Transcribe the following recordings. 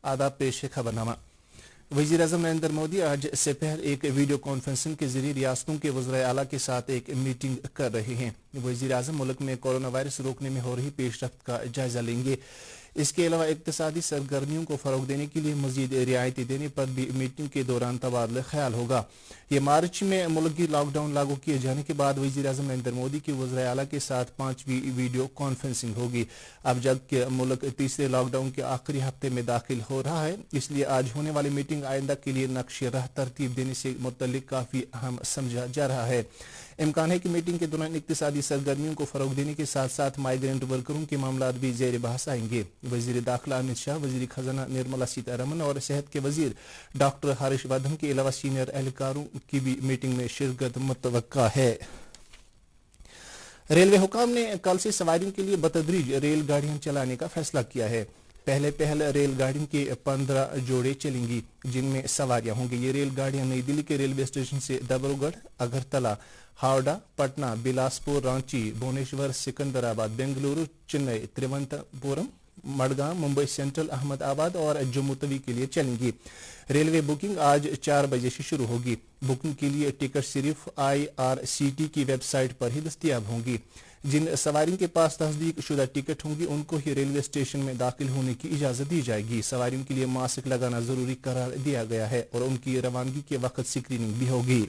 आदाब पेश है खबरनामा। वज़ीर-ए-आज़म नरेंद्र मोदी आज दोपहर एक वीडियो कॉन्फ्रेंसिंग के जरिए रियासतों के वज़ीर आला के साथ एक मीटिंग कर रहे हैं। वज़ीर-ए-आज़म मुल्क में कोरोना वायरस रोकने में हो रही पेशरफ्त का जायजा लेंगे। इसके अलावा इक़्तिसादी सरगर्मियों को फ़रोग़ देने के लिए मज़ीद रियायतें देने पर भी मीटिंग के दौरान तबादला ख्याल होगा। ये मार्च में मुल्क की लॉकडाउन लागू किए जाने के बाद वज़ीर-ए-आज़म नरेंद्र मोदी की वज़ीर आला के साथ 5वीं वीडियो कॉन्फ्रेंसिंग होगी। अब जबकि मुल्क तीसरे लॉकडाउन के आखिरी हफ्ते में दाखिल हो रहा है, इसलिए आज होने वाली मीटिंग आइंदा के लिए नक्श राह तरतीब देने से मुतल्लिक काफ़ी अहम समझा जा रहा है। इम्कान है कि मीटिंग के दौरान इक़्तिसादी सरगर्मियों को फ़रोग़ देने के साथ साथ माइग्रेंट वर्करों के मामलात भी ज़ेर बहस आएंगे। वज़ीर दाखिला अमित शाह, वज़ीर खजाना निर्मला सीतारमण और सेहत के वज़ीर डॉक्टर हर्षवर्धन के अलावा सीनियर एहलकारों की भी मीटिंग में शिरकत मुतवक्का है। रेलवे हुकाम ने कल से सवारियों के लिए बतदरीज रेलगाड़ियां चलाने का फैसला किया है। पहले रेलगाड़ियों के 15 जोड़े चलेंगी जिनमें सवारियां होंगी। ये रेलगाड़ियां नई दिल्ली के रेलवे स्टेशन से डिब्रूगढ़, अगरतला, हावड़ा, पटना, बिलासपुर, रांची, भुवनेश्वर, सिकंदराबाद, बेंगलुरु, चेन्नई, तिरुवनंतपुरम, मडगांव, मुंबई सेंट्रल, अहमदाबाद और जम्मू तवी के लिए चलेंगी। रेलवे बुकिंग आज 4 बजे से शुरू होगी। बुकिंग के लिए टिकट सिर्फ IRCT की वेबसाइट पर ही दस्तयाब होंगी। जिन सवारियों के पास तस्दीक शुदा टिकट होंगी उनको ही रेलवे स्टेशन में दाखिल होने की इजाजत दी जाएगी। सवारियों के लिए मास्क लगाना जरूरी करार दिया गया है और उनकी रवानगी के वक्त स्क्रीनिंग भी होगी।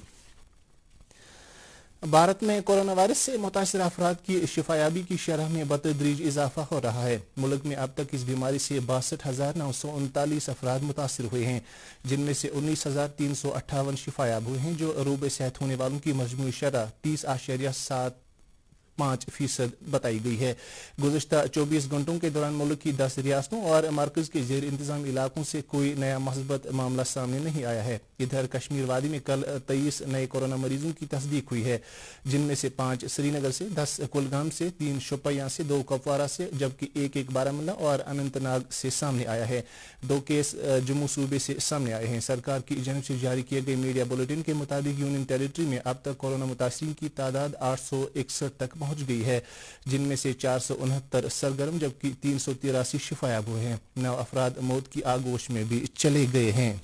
भारत में कोरोना वायरस से मुतासर अफराद की शिफायाबी की शरह में बतदरीज इजाफा हो रहा है। मुल्क में अब तक इस बीमारी से 62,939 अफराद मुतासर हुए हैं, जिनमें से 19,358 शिफायाब हुए हैं, जो अरूब सेहत होने वालों की मजमूई शरह 30.75% बताई गई है। गुज़श्ता 24 घंटों के दौरान मुल्क की 10 रियासतों और मरकज के जेर इंतजाम इलाकों से कोई नया मस्बत मामला सामने नहीं आया है। इधर कश्मीर वादी में कल 23 नए कोरोना मरीजों की तस्दीक हुई है, जिनमें से 5 श्रीनगर से, 10 कुलगाम से, 3 शोपियां से, 2 कुपवारा से, जबकि एक बारामूला और अनंतनाग से सामने आया है। 2 केस जम्मू सूबे से सामने आए हैं। सरकार की जानिब से जारी किए गए मीडिया बुलेटिन के मुताबिक यूनियन टेरिटरी में अब तक कोरोना मुतासरीन की तादाद 861 तक पहुंच गई है, जिनमें से 469 सरगर्म जबकि 383 शिफायाब हुए हैं। 9 अफराद मौत की आगोश में भी चले गए हैं।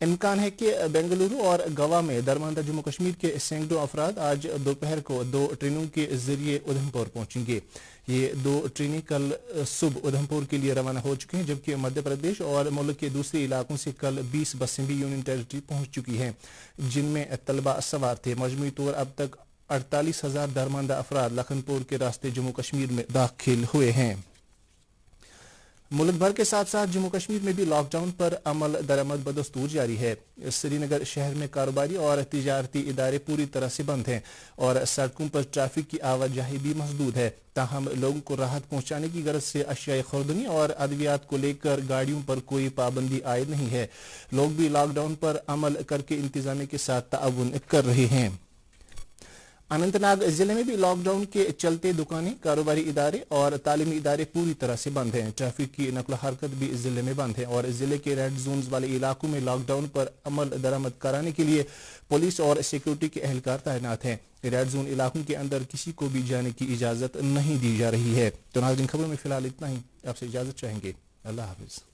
इम्कान है कि बेंगलुरु और गोवा में दरमांदा जम्मू कश्मीर के सैकड़ों अफराद आज दोपहर को 2 ट्रेनों के जरिए उधमपुर पहुंचेंगे। ये 2 ट्रेनें कल सुबह उधमपुर के लिए रवाना हो चुकी हैं, जबकि मध्य प्रदेश और मुल्क के दूसरे इलाकों से कल 20 बसें भी यूनियन टेरिटरी पहुंच चुकी हैं, जिनमें तलबा सवार थे। मजमूई तौर अब तक 48,000 दरमांदा अफराद लखनपुर के रास्ते जम्मू कश्मीर में दाखिल हुए हैं। मुल्क भर के साथ साथ जम्मू कश्मीर में भी लॉकडाउन पर अमल दरामद बदस्तूर जारी है। श्रीनगर शहर में कारोबारी और तिजारती इदारे पूरी तरह से बंद हैं और सड़कों पर ट्रैफिक की आवाजाही भी महदूद है। ताहम लोगों को राहत पहुंचाने की गरज से अशियाई खुर्दनी और अद्वियात को लेकर गाड़ियों पर कोई पाबंदी आयद नहीं है। लोग भी लॉकडाउन पर अमल करके इंतजामिया के साथ ताउन कर रहे हैं। अनंतनाग जिले में भी लॉकडाउन के चलते दुकानें, कारोबारी इदारे और तालीमी इदारे पूरी तरह से बंद हैं। ट्रैफिक की नकल हरकत भी जिले में बंद है और जिले के रेड जोन्स वाले इलाकों में लॉकडाउन पर अमल दरामद कराने के लिए पुलिस और सिक्योरिटी के एहलकार तैनात हैं। रेड जोन इलाकों के अंदर किसी को भी जाने की इजाजत नहीं दी जा रही है। तो नाज़रीन, खबरों में फिलहाल इतना ही। आपसे इजाजत चाहेंगे। अल्लाह हाफिज।